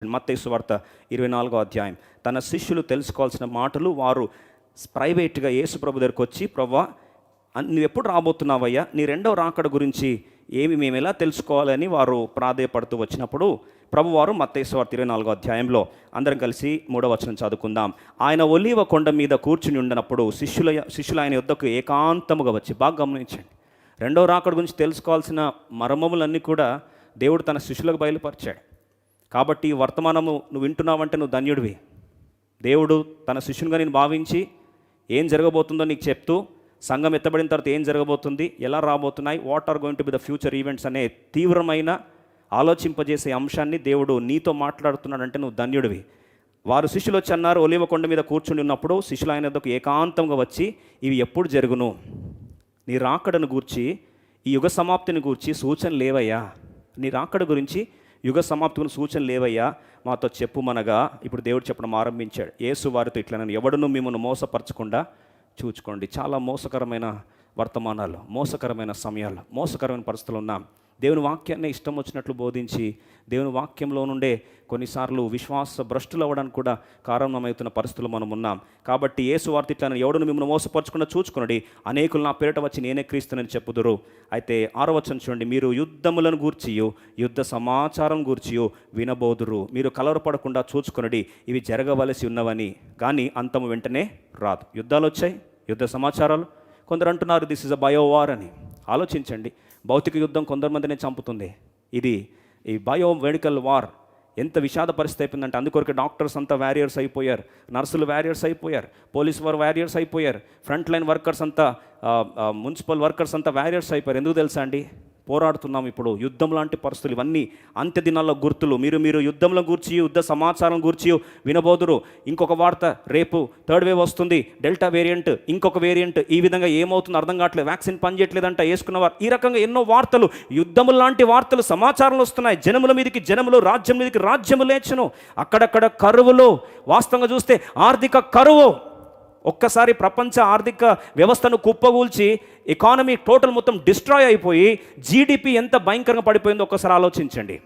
మత్తయి సువార్త 24వ అధ్యాయం. తన శిష్యులు తెలుసుకోవాల్సిన మాటలు వారు ప్రైవేట్గా యేసు ప్రభు దగ్గరికి వచ్చి, ప్రభువా నువ్వు ఎప్పుడు రాబోతున్నావయ్యా, నీ రెండవ రాకడ గురించి మేము ఎలా తెలుసుకోవాలని వారు ప్రాధేయపడుతూ వచ్చినప్పుడు ప్రభువారు మత్తయి సువార్త 24వ అధ్యాయంలో అందరం కలిసి 3వ వచనం చదువుకుందాం. ఆయన ఒలీవ కొండ మీద కూర్చుని ఉండనప్పుడు శిష్యులు ఆయన యొద్దకు ఏకాంతముగా వచ్చి, బాగా గమనించండి, రెండవ రాకడ గురించి తెలుసుకోవాల్సిన మర్మములన్నీ కూడా దేవుడు తన శిష్యులకు బయలుపరిచాడు. కాబట్టి వర్తమానము నువ్వు వింటున్నావంటే నువ్వు ధన్యుడివి. దేవుడు తన శిష్యునిగా నేను భావించి ఏం జరగబోతుందో నీకు చెప్తూ, సంఘం ఎత్తబడిన తర్వాత ఏం జరగబోతుంది, ఎలా రాబోతున్నాయి, what are going to be the future events అనే తీవ్రమైన ఆలోచింపజేసే అంశాన్ని దేవుడు నీతో మాట్లాడుతున్నాడంటే నువ్వు ధన్యుడివి. వారు శిష్యులు వచ్చి అన్నారు, ఒలీవ కొండ మీద కూర్చుని ఉన్నప్పుడు శిష్యులు ఆయన వద్దకు ఏకాంతంగా వచ్చి, ఇవి ఎప్పుడు జరుగును, నీ రాకడను గూర్చి, ఈ యుగ సమాప్తిని గూర్చి సూచన లేవయ్యా, నీ రాకడ గురించి యుగ సమాప్తిని సూచన లేవయ్యా, మాతో చెప్పుమనగా ఇప్పుడు దేవుడు చెప్పడం ఆరంభించాడు. యేసు వారితో ఇట్లా, నన్ను ఎవడును మిమ్మల్ని మోసపరచకుండా చూచుకోండి. చాలా మోసకరమైన వర్తమానాలు, మోసకరమైన సమయాలు, మోసకరమైన పరిస్థితులు ఉన్నాం. దేవుని వాక్యాన్ని ఇష్టం వచ్చినట్లు బోధించి దేవుని వాక్యంలో నుండే కొన్నిసార్లు విశ్వాస భ్రష్టులు అవ్వడానికి కూడా కారణమవుతున్న పరిస్థితులు మనం ఉన్నాం. కాబట్టి యేసు వార్త ఇట్లా, ఎవడును మిమ్మల్ని మోసపరచకుండా చూచుకున్నది, అనేకులు నా పేరిట వచ్చి నేనే క్రీస్తునని చెప్పుదురు. అయితే 6వ వచనం చూడండి, మీరు యుద్ధములను గూర్చియు యుద్ధ సమాచారం గూర్చియు వినబోదురు. మీరు కలవరపడకుండా చూచుకున్నది, ఇవి జరగవలసి ఉన్నవని, కానీ అంతము వెంటనే రాదు. యుద్ధాలు వచ్చాయి, యుద్ధ సమాచారాలు. కొందరు అంటున్నారు దిస్ ఇస్ అ బయోవార్ అని. ఆలోచించండి, భౌతిక యుద్ధం కొందరిమందినే చంపుతుంది. ఈ బయోమెడికల్ వార్ ఎంత విషాద పరిస్థితి అయిపోయిందంటే, అందుకొరకు డాక్టర్స్ అంతా వారియర్స్ అయిపోయారు, నర్సులు వారియర్స్ అయిపోయారు, పోలీస్ వారు వారియర్స్ అయిపోయారు, ఫ్రంట్ లైన్ వర్కర్స్ అంతా, మున్సిపల్ వర్కర్స్ అంతా వారియర్స్ అయిపోయారు. ఎందుకు తెలుసా అండి? పోరాడుతున్నాం ఇప్పుడు. యుద్ధం లాంటి పరిస్థితులు ఇవన్నీ అంత్య దినాల్లో గుర్తులు. మీరు యుద్ధంలో గూర్చి యుద్ధ సమాచారం గూర్చి వినబోదురు. ఇంకొక వార్త, రేపు 3rd వేవ్ వస్తుంది, డెల్టా వేరియంట్, ఇంకొక వేరియంట్, ఈ విధంగా ఏమవుతుందో అర్థం కావట్లేదు, వ్యాక్సిన్ పనిచేయట్లేదంట, వేసుకున్నవారు, ఈ రకంగా ఎన్నో వార్తలు, యుద్ధములు లాంటి వార్తలు, సమాచారాలు వస్తున్నాయి. జనముల మీదకి జనములు, రాజ్యం మీదకి రాజ్యము లేచును. అక్కడక్కడ కరువులు, వాస్తవంగా చూస్తే ఆర్థిక కరువు. ఒక్కసారి ప్రపంచ ఆర్థిక వ్యవస్థను కుప్పగూల్చి ఎకానమీ టోటల్ మొత్తం డిస్ట్రాయ్ అయిపోయి జీడిపి ఎంత భయంకరంగా పడిపోయిందో ఒక్కసారి ఆలోచించండి.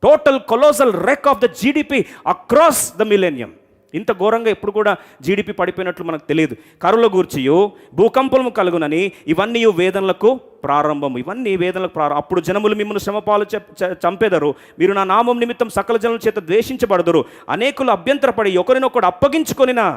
టోటల్ కొలోసల్ రెక్ of the GDP across the millennium. ఇంత ఘోరంగా ఎప్పుడు కూడా జీడిపి పడిపోయినట్లు మనకు తెలియదు. కరువుల గూర్చియు భూకంపము కలుగునని, ఇవన్నీ వేదనలకు ప్రారంభం. ఇవన్నీ వేదనలకు ప్రారంభం. అప్పుడు జనములు మిమ్మల్ని శ్రమపాలు చంపెదరు, మీరు నా నామం నిమిత్తం సకల జనుల చేత ద్వేషించబడదురు, అనేకులు అభ్యంతరపడి ఒకరినొకడు అప్పగించుకొనినా.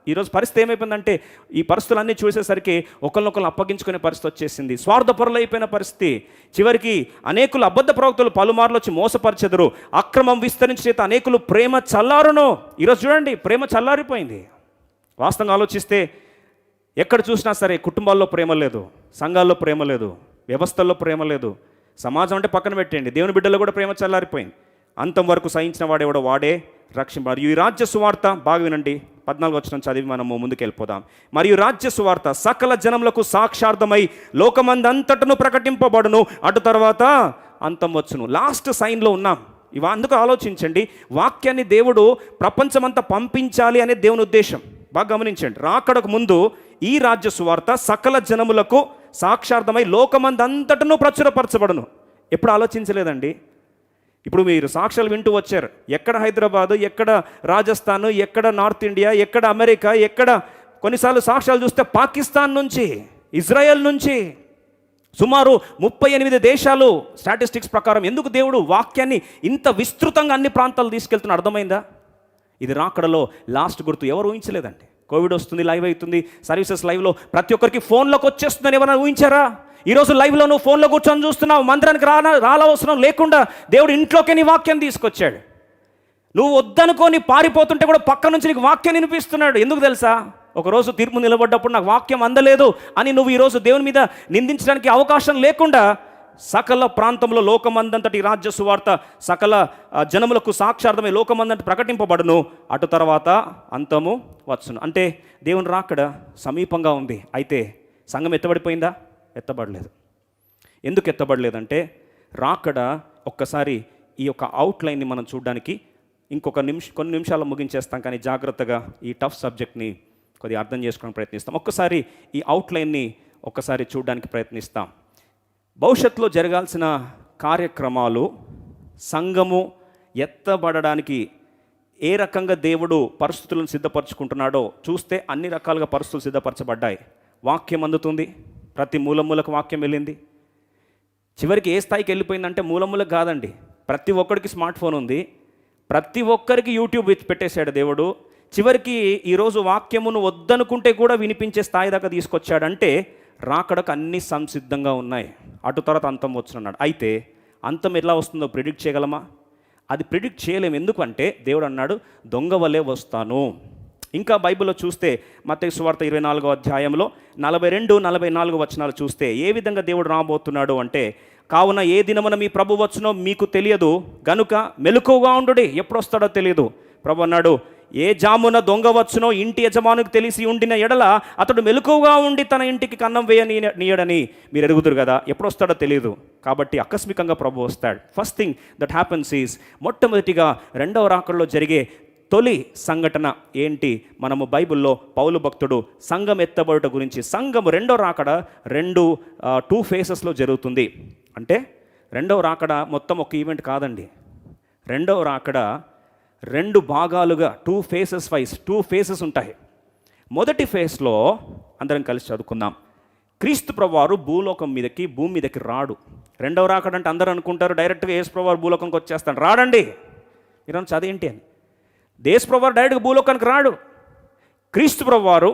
ఈరోజు పరిస్థితి ఏమైపోయిందంటే, ఈ పరిస్థితులన్నీ చూసేసరికి ఒకరినొకరు అప్పగించుకునే పరిస్థితి వచ్చేసింది. స్వార్థపరులు అయిపోయిన పరిస్థితి. చివరికి అనేకులు అబద్ధ ప్రవక్తలు పలుమార్లు వచ్చి మోసపరిచెదరు, అక్రమం విస్తరించి చేత అనేకులు ప్రేమ చల్లారును. ఈరోజు చూడండి, ప్రేమ చల్లారిపోయింది. వాస్తవంగా ఆలోచిస్తే ఎక్కడ చూసినా సరే కుటుంబాల్లో ప్రేమ లేదు, సంఘాల్లో ప్రేమ లేదు, వ్యవస్థల్లో ప్రేమ లేదు. సమాజం అంటే పక్కన పెట్టండి, దేవుని బిడ్డల్లో కూడా ప్రేమ చల్లారిపోయింది. అంతం వరకు సహించిన వాడేవాడో వాడే రక్షింపడు. ఈ రాజ్య సువార్త, బాగా వినండి, 14వ వచనం చదివి మనము ముందుకు వెళ్ళిపోదాం. మరియు రాజ్య సువార్త సకల జనములకు సాక్షార్థమై లోకమందంతటను ప్రకటింపబడును, అటు తర్వాత అంతం వచ్చును. లాస్ట్ సైన్లో ఉన్నాం. అందుకు ఆలోచించండి, వాక్యాన్ని దేవుడు ప్రపంచమంతా పంపించాలి అనే దేవుని ఉద్దేశం. బాగా గమనించండి, రాకడకు ముందు ఈ రాజ్య సువార్త సకల జనములకు సాక్షార్థమై లోకమందంతటను ప్రచురపరచబడును. ఎప్పుడు ఆలోచించలేదండి? ఇప్పుడు మీరు సాక్ష్యాలు వింటూ వచ్చారు. ఎక్కడ హైదరాబాదు, ఎక్కడ రాజస్థాన్, ఎక్కడ నార్త్ ఇండియా, ఎక్కడ అమెరికా, ఎక్కడ కొన్నిసార్లు సాక్ష్యాలు చూస్తే పాకిస్తాన్ నుంచి, ఇజ్రాయెల్ నుంచి, సుమారు 38 దేశాలు స్టాటిస్టిక్స్ ప్రకారం. ఎందుకు దేవుడు వాక్యాన్ని ఇంత విస్తృతంగా అన్ని ప్రాంతాలు తీసుకెళ్తున్నా అర్థమైందా? ఇది రాకడలో లాస్ట్ గుర్తు. ఎవరు ఊహించలేదండి. కోవిడ్ వస్తుంది, లైవ్ అవుతుంది, సర్వీసెస్ లైవ్లో ప్రతి ఒక్కరికి ఫోన్లోకి వచ్చేస్తుందని ఎవరైనా ఊహించారా? ఈరోజు లైవ్లో నువ్వు ఫోన్లో కూర్చొని చూస్తున్నావు. మందిరానికి రాలవసరం లేకుండా దేవుడు ఇంట్లోకే నీ వాక్యం తీసుకొచ్చాడు. నువ్వు వద్దనుకొని పారిపోతుంటే కూడా పక్క నుంచి నీకు వాక్యం వినిపిస్తున్నాడు. ఎందుకు తెలుసా? ఒకరోజు తీర్పు నిలబడ్డప్పుడు నాకు వాక్యం అందలేదు అని నువ్వు ఈరోజు దేవుని మీద నిందించడానికి అవకాశం లేకుండా సకల ప్రాంతంలో లోకమందంతటి రాజ్య సువార్త సకల జనములకు సాక్షార్థమై లోకమందంతటి ప్రకటింపబడును, అటు తర్వాత అంతము వచ్చును. అంటే దేవుని రాకడ సమీపంగా ఉంది. అయితే సంఘం ఎత్తబడిపోయిందా? ఎత్తబడలేదు. ఎందుకు ఎత్తబడలేదంటే, రాకడ ఒక్కసారి ఈ యొక్క అవుట్లైన్ని మనం చూడడానికి కొన్ని నిమిషాలు ముగించేస్తాం, కానీ జాగ్రత్తగా ఈ టఫ్ సబ్జెక్ట్ని కొద్దిగా అర్థం చేసుకోవడానికి ప్రయత్నిస్తాం. ఒక్కసారి ఈ అవుట్లైన్ని ఒక్కసారి చూడడానికి ప్రయత్నిస్తాం. భవిష్యత్తులో జరగాల్సిన కార్యక్రమాలు, సంఘము ఎత్తబడడానికి ఏ రకంగా దేవుడు పరిస్థితులను సిద్ధపరచుకుంటున్నాడో చూస్తే అన్ని రకాలుగా పరిస్థితులు సిద్ధపరచబడ్డాయి. వాక్యం అందుతుంది, ప్రతి మూలమూలకు వాక్యం వెళ్ళింది. చివరికి ఏ స్థాయికి వెళ్ళిపోయిందంటే మూలమూలకు కాదండి, ప్రతి ఒక్కరికి స్మార్ట్ ఫోన్ ఉంది, ప్రతి ఒక్కరికి యూట్యూబ్ పెట్టేశాడు దేవుడు. చివరికి ఈరోజు వాక్యమును వద్దనుకుంటే కూడా వినిపించే స్థాయి దాకా తీసుకొచ్చాడంటే రాకడకు అన్నీ సంసిద్ధంగా ఉన్నాయి. అటు తర్వాత అంతం వచ్చున్నాడు. అయితే అంతం ఎలా వస్తుందో ప్రిడిక్ట్ చేయగలమా? అది ప్రిడిక్ట్ చేయలేము. ఎందుకంటే దేవుడు అన్నాడు, దొంగ వలె వస్తాను. ఇంకా బైబిల్లో చూస్తే మత్తయి సువార్త 24వ అధ్యాయంలో 42-44 వచనాలు చూస్తే ఏ విధంగా దేవుడు రాబోతున్నాడు అంటే, కావున ఏ దినమున మీ ప్రభు వచ్చునో మీకు తెలియదు గనుక మెలకువగా ఉండుడి. ఎప్పుడు వస్తాడో తెలియదు. ప్రభు అన్నాడు, ఏ జామున దొంగ వచ్చునో ఇంటి యజమానికి తెలిసి ఉండిన ఎడల అతడు మెలకువగా ఉండి తన ఇంటికి కన్నం వేయనీయడని మీరు ఎరుగుదురు కదా. ఎప్పుడు వస్తాడో తెలియదు. కాబట్టి ఆకస్మికంగా ప్రభు వస్తాడు. First thing that happens is, మొట్టమొదటిగా రెండవ రాకడలో జరిగే తొలి సంఘటన ఏంటి? మనము బైబిల్లో పౌలు భక్తుడు సంఘం ఎత్తబడుట గురించి, సంఘము రెండవ రాకడ 2 ఫేసెస్లో జరుగుతుంది. అంటే రెండవ రాకడ మొత్తం ఒక ఈవెంట్ కాదండి. రెండవ రాకడ 2 భాగాలుగా 2 ఫేసెస్ ఉంటాయి. మొదటి ఫేస్లో అందరం కలిసి చదువుకుందాం. క్రీస్తు ప్రభువారు భూమి మీదకి రాడు. రెండవ రాకడ అంటే అందరూ అనుకుంటారు డైరెక్ట్గా యేసు ప్రభువారు భూలోకంకి వచ్చేస్తాడు. రాడండి. మీరు చదివేంటి అని, యేసు ప్రభువారు డైరెక్ట్గా భూలోకానికి రాడు. క్రీస్తు ప్రభువారు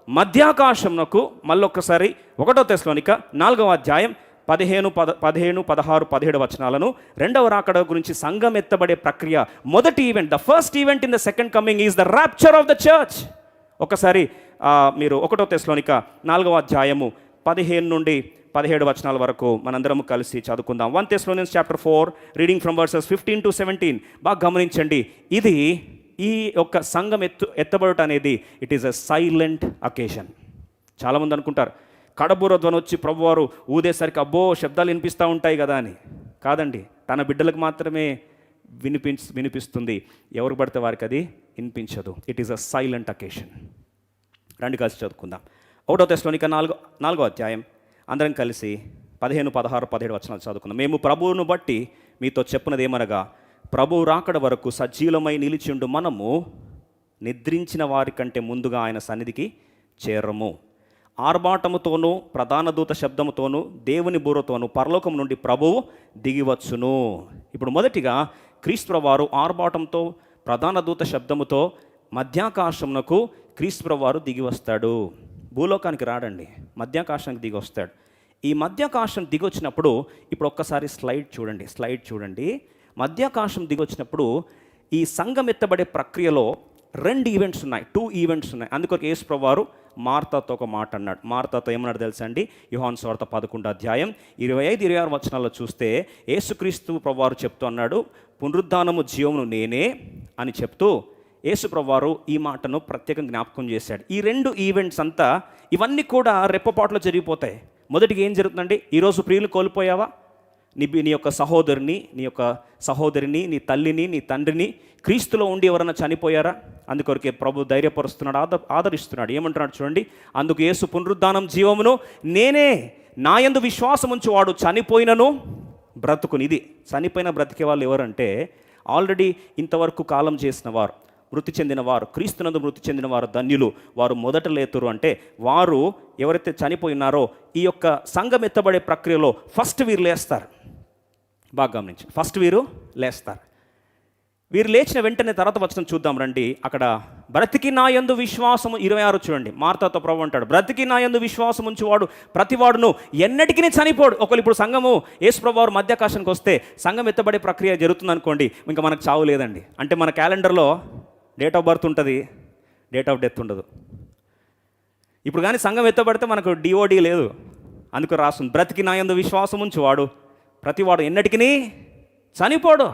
మధ్యాకాశంనకు మళ్ళొక్కసారి 1 తెస్సలోనిక 4వ అధ్యాయం 15, 16, 17 వచనాలను రెండవ రాకడ గురించి సంఘం ఎత్తబడే ప్రక్రియ మొదటి event, the first event in the second coming is the rapture of the church. ఒకసారి మీరు 1 తెస్సలోనిక 4వ అధ్యాయము 15 నుండి 17 వచనాల వరకు మనందరం కలిసి చదువుకుందాం. 1 Thessalonians chapter 4 reading from versus 15 to 17. బాగా గమనించండి. ఇది ఈ యొక్క సంఘం ఎత్తబడుట అనేది it is a silent occasion. చాలామంది అనుకుంటారు కడబూర ధ్వని వచ్చి ప్రభువారు ఊదేసరికి అబ్బో శబ్దాలు వినిపిస్తూ ఉంటాయి కదా అని. కాదండి, తన బిడ్డలకు మాత్రమే వినిపిస్తుంది. ఎవరు పడితే వారికి అది వినిపించదు. It is a silent occasion. రండి కలిసి చదువుకుందాం. 1 తెస్సలోనిక 4వ అధ్యాయం అందరం కలిసి 15, 16, 17 వచనాలు చదువుకుందాం. మేము ప్రభువును బట్టి మీతో చెప్పున్నది ఏమనగా, ప్రభువు రాకడ వరకు సజీలమై నిలిచిండు మనము నిద్రించిన వారి కంటే ముందుగా ఆయన సన్నిధికి చేరము. ఆర్భాటముతోనూ ప్రధాన దూత శబ్దముతోనూ దేవుని బూరతోనూ పరలోకం నుండి ప్రభువు దిగివచ్చును. ఇప్పుడు మొదటిగా క్రీస్తు వారు ఆర్భాటంతో ప్రధాన దూత శబ్దముతో మధ్యాకాశమునకు క్రీస్తు వారు దిగి వస్తాడు. భూలోకానికి రాడండి, మధ్యాకాశానికి దిగి వస్తాడు. ఈ మధ్యాకాశం దిగి వచ్చినప్పుడు ఇప్పుడు ఒక్కసారి స్లైడ్ చూడండి. మధ్యాకాశం దిగి వచ్చినప్పుడు ఈ సంఘం ఎత్తబడే ప్రక్రియలో 2 ఈవెంట్స్ ఉన్నాయి, 2 ఈవెంట్స్ ఉన్నాయి. అందుకొరకు యేసు ప్రభువారు మార్తాతో ఒక మాట అన్నాడు. మార్తాతో ఏమన్నాడు తెలుసా అండి? యోహాను సువార్త 11వ అధ్యాయం 25, 26 వచనాల్లో చూస్తే యేసుక్రీస్తు ప్రభువారు చెప్తూ అన్నాడు, పునరుద్ధానము జీవమును నేనే అని చెప్తూ యేసు ప్రభువారు ఈ మాటను ప్రత్యేకంగా జ్ఞాపకం చేశాడు. ఈ 2 ఈవెంట్స్ అంతా ఇవన్నీ కూడా రెప్పపాటులో జరిగిపోతాయి. మొదటిగా ఏం జరుగుతుందండి? ఈరోజు ప్రియులు కోల్పోయావా? నీ యొక్క సహోదరిని, నీ తల్లిని, నీ తండ్రిని క్రీస్తులో ఉండి ఎవరైనా చనిపోయారా? అందుకొరకే ప్రభు ధైర్యపరుస్తున్నాడు, ఆదరిస్తున్నాడు. ఏమంటున్నాడు చూడండి. అందుకు యేసు పునరుద్ధానం జీవమును నేనే, నా యందు విశ్వాసం ఉంచి వాడు చనిపోయినను బ్రతుకుని. ఇది చనిపోయిన బ్రతికే వాళ్ళు ఎవరంటే ఆల్రెడీ ఇంతవరకు కాలం చేసిన వారు, మృతి చెందిన వారు, క్రీస్తునందు మృతి చెందిన వారు ధన్యులు, వారు మొదట లేతురు. అంటే వారు ఎవరైతే చనిపోయినారో ఈ యొక్క సంఘం ఎత్తబడే ప్రక్రియలో ఫస్ట్ వీరు లేస్తారు. బాగా గమనించి, ఫస్ట్ వీరు లేస్తారు. వీరు లేచిన వెంటనే తర్వాత వచనం చూద్దాం రండి. అక్కడ బ్రతికి నా యందు విశ్వాసము 26 చూడండి. మార్తాతో ప్రభు అంటాడు, బ్రతికి నా యందు విశ్వాసం ఉంచువాడు ప్రతివాడును ఎన్నటికీ చనిపోడు. ఒకళ్ళు ఇప్పుడు సంఘము యేసు ప్రభువారు మధ్యాకాశానికి వస్తే సంఘం ఎత్తబడే ప్రక్రియ జరుగుతుంది అనుకోండి, ఇంకా మనకు చావు లేదండి. అంటే మన క్యాలెండర్లో డేట్ ఆఫ్ బర్త్ ఉంటుంది, డేట్ ఆఫ్ డెత్ ఉండదు. ఇప్పుడు కానీ సంఘం ఎత్తబడితే మనకు డిఓడి లేదు. అందుకు రాస్తుంది, బ్రతికి నా యందు విశ్వాసం ఉంచువాడు ప్రతివాడు ఎన్నటికీ చనిపోడు.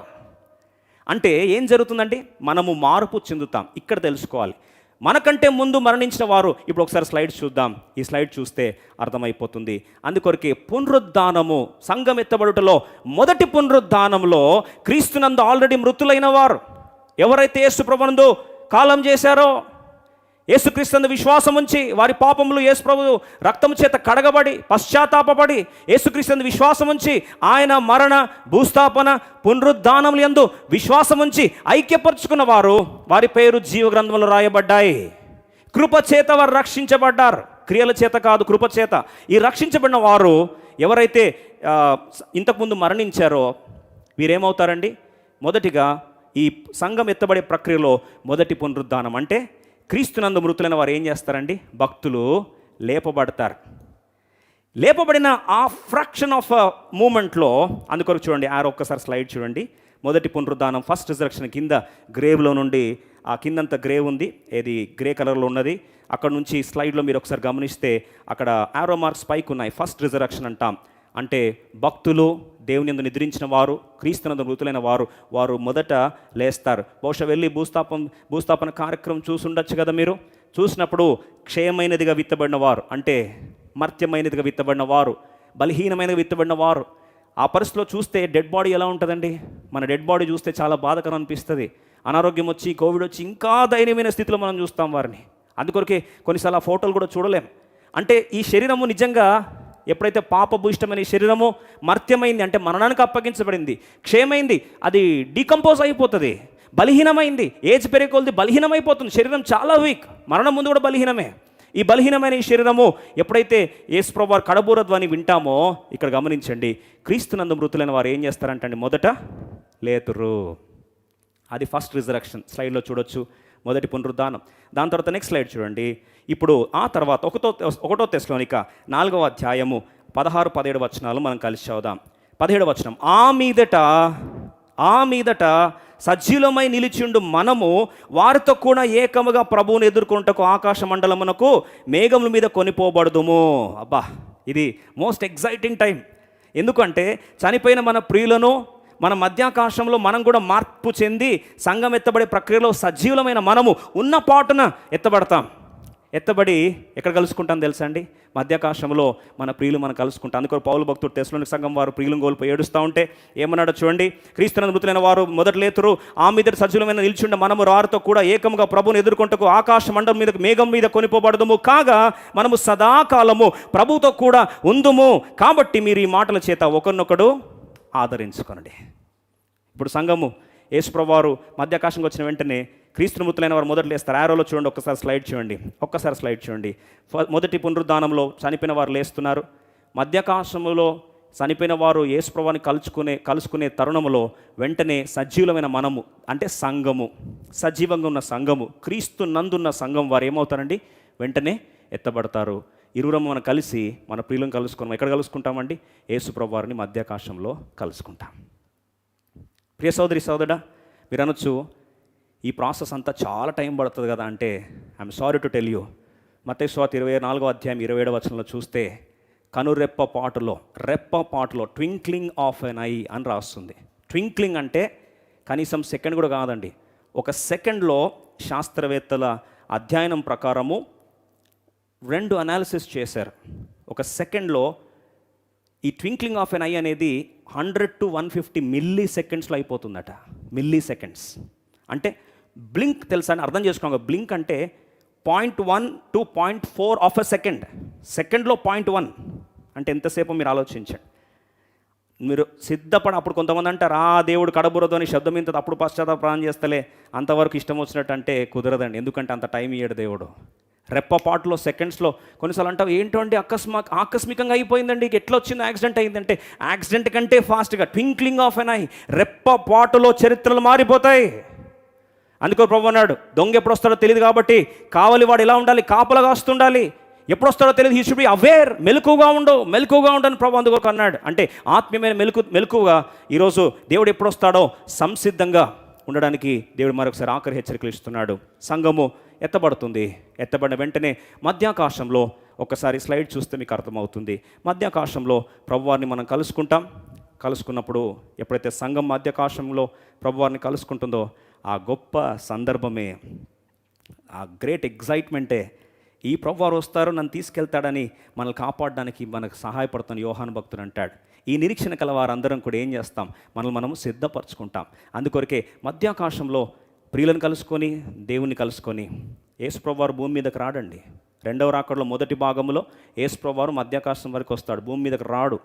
అంటే ఏం జరుగుతుందండి? మనము మార్పు చెందుతాం. ఇక్కడ తెలుసుకోవాలి. మనకంటే ముందు మరణించిన వారు, ఇప్పుడు ఒకసారి స్లైడ్ చూద్దాం. ఈ స్లైడ్ చూస్తే అర్థమైపోతుంది. అందుకొరకే పునరుద్ధానము, సంఘం ఎత్తబడుటలో మొదటి పునరుద్ధానంలో క్రీస్తునందు ఆల్రెడీ మృతులైన వారు ఎవరైతే యేసు ప్రభువునందు కాలం చేశారో, యేసుక్రీస్తు విశ్వాసం ఉంచి వారి పాపములు యేసు ప్రభు రక్తము చేత కడగబడి పశ్చాత్తాపడి యేసుక్రీస్తు విశ్వాసం ఉంచి ఆయన మరణ భూస్థాపన పునరుద్ధానములు యందు విశ్వాసం ఉంచి ఐక్యపరుచుకున్న వారు, వారి పేరు జీవగ్రంథంలో రాయబడ్డాయి. కృపచేత వారు రక్షించబడ్డారు, క్రియల చేత కాదు, కృపచేత. ఈ రక్షించబడిన వారు ఎవరైతే ఇంతకుముందు మరణించారో వీరేమవుతారండి? మొదటిగా ఈ సంఘం ఎత్తబడే ప్రక్రియలో మొదటి పునరుద్ధానం అంటే క్రీస్తునందు మృతులైన వారు ఏం చేస్తారండి? భక్తులు లేపబడతారు. లేపబడిన ఆ ఫ్రాక్షన్ ఆఫ్ మూమెంట్లో, అందుకొరకు చూడండి, ఒక్కసారి స్లైడ్ చూడండి. మొదటి పునరుద్ధానం, ఫస్ట్ రిజరక్షన్ కింద గ్రేవ్లో నుండి, ఆ కిందంత గ్రేవ్ ఉంది, ఏది గ్రే కలర్లో ఉన్నది. అక్కడ నుంచి స్లైడ్లో మీరు ఒకసారి గమనిస్తే అక్కడ యారో మార్క్స్ పైకి ఉన్నాయి. ఫస్ట్ రిజరక్షన్ అంటాం. అంటే భక్తులు, దేవుని యందు నిద్రించిన వారు, క్రీస్తునందు మృతులైన వారు, వారు మొదట లేస్తారు. బహుశా వెళ్ళి భూస్థాపన కార్యక్రమం చూసుండొచ్చు కదా మీరు. చూసినప్పుడు క్షయమైనదిగా విత్తబడిన వారు, అంటే మర్త్యమైనదిగా విత్తబడిన వారు, బలహీనమైనదిగా విత్తబడిన వారు, ఆ పరిస్థితిలో చూస్తే డెడ్ బాడీ ఎలా ఉంటుందండి? మన డెడ్ బాడీ చూస్తే చాలా బాధకరం అనిపిస్తుంది. అనారోగ్యం వచ్చి, కోవిడ్ వచ్చి ఇంకా దయనీయమైన స్థితిలో మనం చూస్తాం వారిని. అందుకొరకే కొన్నిసార్లు ఆ ఫోటోలు కూడా చూడలేం. అంటే ఈ శరీరము నిజంగా ఎప్పుడైతే పాపభూయిష్టమైన ఈ శరీరము మర్త్యమైంది, అంటే మరణానికి అప్పగించబడింది, క్షయమైంది, అది డీకంపోజ్ అయిపోతుంది, బలహీనమైంది, ఏజ్ పెరిగే కొలది బలహీనమైపోతుంది. శరీరం చాలా వీక్, మరణం ముందు కూడా బలహీనమే. ఈ బలహీనమైన ఈ శరీరము ఎప్పుడైతే యేసు ప్రభువు వారి కడబూర ధ్వని వింటామో, ఇక్కడ గమనించండి, క్రీస్తునందు మృతులైన వారు ఏం చేస్తారంటండి? మొదట లేతురు. అది ఫస్ట్ రిజరక్షన్. స్లైడ్లో చూడొచ్చు, మొదటి పునరుద్ధానం. దాని తర్వాత నెక్స్ట్ స్లైడ్ చూడండి. ఇప్పుడు ఆ తర్వాత ఒకటో తెస్సలోనిక 4వ అధ్యాయము 16-17 వచనాలు మనం కలిసి చదువుదాం. 17వ వచనం, ఆ మీదట సజీలమై నిలిచిండు మనము వారితో కూడా ఏకముగా ప్రభువుని ఎదుర్కొంటకు ఆకాశ మండలమునకు మేఘముల మీద కొనిపోబడుదుము. అబ్బా, ఇది మోస్ట్ ఎగ్జైటింగ్ టైం. ఎందుకంటే చనిపోయిన మన ప్రియులను మన మధ్యాకాశంలో మనం కూడా మార్పు చెంది సంఘం ఎత్తబడే ప్రక్రియలో సజీవులమైన మనము ఉన్న పాటున ఎత్తబడి ఎక్కడ కలుసుకుంటాం తెలుసా అండి? మధ్యాకాశంలో మన ప్రియులు మనం కలుసుకుంటాం. అందుకని పౌలు భక్తుడు తెస్సలోనిక సంఘం వారు ప్రియులను కోల్పోయి ఏడుస్తూ ఉంటే ఏమన్నాడో చూడండి. క్రీస్తునందు మృతులైన వారు మొదట లేతురు, ఆ మీద సజీవమైన నిల్చుండ మనము వారితో కూడా ఏకముగా ప్రభువుని ఎదుర్కొంటకు ఆకాశ మండలం మీద మేఘం మీద కొనిపోబడదుము. కాగా మనము సదాకాలము ప్రభువుతో కూడా ఉందుము. కాబట్టి మీరు ఈ మాటల చేత ఒకరినొకడు ఆదరించుకొనండి. ఇప్పుడు సంఘము యేసుప్రభువు వారు మధ్యాకాశంకి వచ్చిన వెంటనే క్రీస్తు మృతులైన వారు మొదట లేస్తారు. ఆరోలో చూడండి, ఒక్కసారి స్లైడ్ చూడండి. మొదటి పునరుద్ధానంలో చనిపోయిన వారు లేస్తున్నారు. మధ్యాకాశములో చనిపోయిన వారు యేసుప్రభువుని కలుసుకునే తరుణములో వెంటనే సజీవులమైన మనము, అంటే సంఘము, సజీవంగా ఉన్న సంఘము, క్రీస్తు నందున్న సంఘం వారు ఏమవుతారండి? వెంటనే ఎత్తబడతారు. ఇరువురం మనం కలిసి మన ప్రియులను కలుసుకున్నాం. ఎక్కడ కలుసుకుంటామండి? యేసుప్రభువు వారిని మధ్యాకాశంలో కలుసుకుంటాం. ప్రియ సోదరి సోదరుడా, మీరు అనొచ్చు, ఈ ప్రాసెస్ అంతా చాలా టైం పడుతుంది కదా అంటే, I'm sorry to tell you, మత్తయి సువార్త 24వ అధ్యాయం 27వ వచనంలో చూస్తే కనురెప్ప పాటులో ట్వింక్లింగ్ ఆఫ్ ఎన్ ఐ అని రాస్తుంది. ట్వింక్లింగ్ అంటే కనీసం సెకండ్ కూడా కాదండి. ఒక సెకండ్లో శాస్త్రవేత్తల అధ్యయనం ప్రకారము 2 అనాలిసిస్ చేశారు. ఒక సెకండ్లో ఈ ట్వింక్లింగ్ ఆఫ్ ఎన్ ఐ అనేది 100 to 150 మిల్లీ సెకండ్స్లో అయిపోతుందట. మిల్లీ సెకండ్స్ అంటే బ్లింక్ తెలుసా అని అర్థం చేసుకోండి. బ్లింక్ అంటే 0.1 to 0.4 ఆఫ్ ఎ సెకండ్లో 0.1 అంటే ఎంతసేపు మీరు ఆలోచించండి. మీరు అప్పుడు కొంతమంది అంటారు, దేవుడు కడబురదు అని శబ్దం ఇంత అప్పుడు పశ్చాత్తాపం చేస్తలే, అంతవరకు ఇష్టం వచ్చినట్టు అంటే కుదరదండి. ఎందుకంటే అంత టైం ఇయ్యడు దేవుడు. రెప్పపాటులో సెకండ్స్లో. కొన్నిసార్లు అంటావు, ఏంటంటే ఆకస్మికంగా అయిపోయిందండి, ఎట్లా వచ్చింది, యాక్సిడెంట్ అయిందంటే యాక్సిడెంట్ కంటే ఫాస్ట్గా ట్వింక్లింగ్ ఆఫ్ ఎన్ ఐ, రెప్పపాటులో చరిత్రలు మారిపోతాయి. అందుకో ప్రభు అన్నాడు, దొంగ ఎప్పుడు వస్తాడో తెలియదు కాబట్టి కావలి వాడు ఎలా ఉండాలి? కాపలాగా వస్తుండాలి. ఎప్పుడు వస్తాడో తెలియదు, హీ షుడ్ బి అవేర్, మెలకుగా ఉండని ప్రభు అందుకొరకు అన్నాడు. అంటే ఆత్మీయమైన మెలకుగా ఈరోజు దేవుడు ఎప్పుడు వస్తాడో సంసిద్ధంగా ఉండడానికి దేవుడు మరొకసారి ఆఖరి హెచ్చరికలు ఇస్తున్నాడు. సంఘము ఎత్తబడుతుంది. ఎత్తబడిన వెంటనే మధ్యాకాశంలో ఒకసారి స్లైడ్ చూస్తే మీకు అర్థమవుతుంది. మధ్యాకాశంలో ప్రభువారిని మనం కలుసుకున్నప్పుడు ఎప్పుడైతే సంఘం మధ్యాకాశంలో ప్రభువారిని కలుసుకుంటుందో ఆ గొప్ప సందర్భమే, ఆ గ్రేట్ ఎగ్జైట్మెంటే, ఈ ప్రభువారు వస్తారు, నన్ను తీసుకెళ్తాడని మనల్ని కాపాడడానికి మనకు సహాయపడుతున్న యోహాను భక్తుడు అంటాడు. ఈ నిరీక్షణ కల వారందరం కూడా ఏం చేస్తాం? మనము సిద్ధపరచుకుంటాం. అందుకొరకే మధ్యాకాశంలో ప్రియులను కలుసుకొని, దేవుణ్ణి కలుసుకొని, యేసుప్రభు వారు భూమి మీదకి రాడండి. రెండవ రాకడలో మొదటి భాగంలో యేసుప్రభు వారు మధ్యాకాశం వరకు వస్తాడు, భూమి మీదకి రాడు.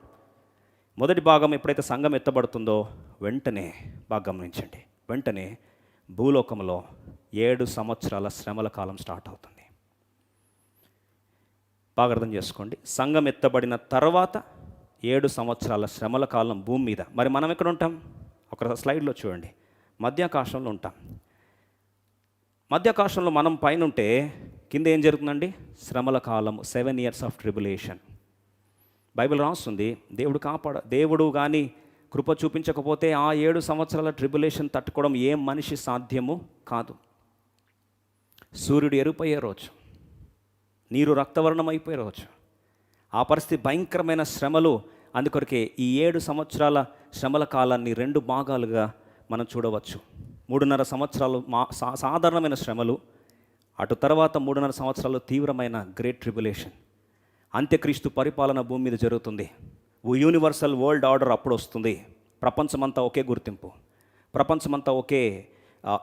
మొదటి భాగం ఎప్పుడైతే సంఘం ఎత్తబడుతుందో వెంటనే బాగా గమనించండి, వెంటనే భూలోకంలో 7 సంవత్సరాల శ్రమల కాలం స్టార్ట్ అవుతుంది. బాగా అర్థం చేసుకోండి, సంఘం ఎత్తబడిన తర్వాత 7 సంవత్సరాల శ్రమల కాలం భూమి మీద. మరి మనం ఎక్కడ ఉంటాం? ఒక స్లైడ్లో చూడండి, మధ్యాకాశంలో ఉంటాం. మధ్యాకాశంలో మనం పైన ఉంటే కింద ఏం జరుగుతుందండి? శ్రమల కాలం, 7 years ఆఫ్ ట్రిబులేషన్. బైబిల్ రాస్తుంది, దేవుడు కానీ కృప చూపించకపోతే ఆ 7 సంవత్సరాల ట్రిబులేషన్ తట్టుకోవడం ఏ మనిషి సాధ్యము కాదు. సూర్యుడు ఎరుపయ్యే రోజు, నీరు రక్తవర్ణం అయిపోయే రోజు, ఆ పరిస్థితి భయంకరమైన శ్రమలు. అందుకొరకే ఈ 7 సంవత్సరాల శ్రమల కాలాన్ని 2 భాగాలుగా మనం చూడవచ్చు. 3.5 సంవత్సరాలు సాధారణమైన శ్రమలు, అటు తర్వాత 3.5 సంవత్సరాలు తీవ్రమైన గ్రేట్ ట్రిబులేషన్. అంత్యక్రీస్తు పరిపాలన భూమి మీద జరుగుతుంది. యూనివర్సల్ వరల్డ్ ఆర్డర్ అప్పుడు వస్తుంది. ప్రపంచమంతా ఒకే గుర్తింపు, ప్రపంచమంతా ఒకే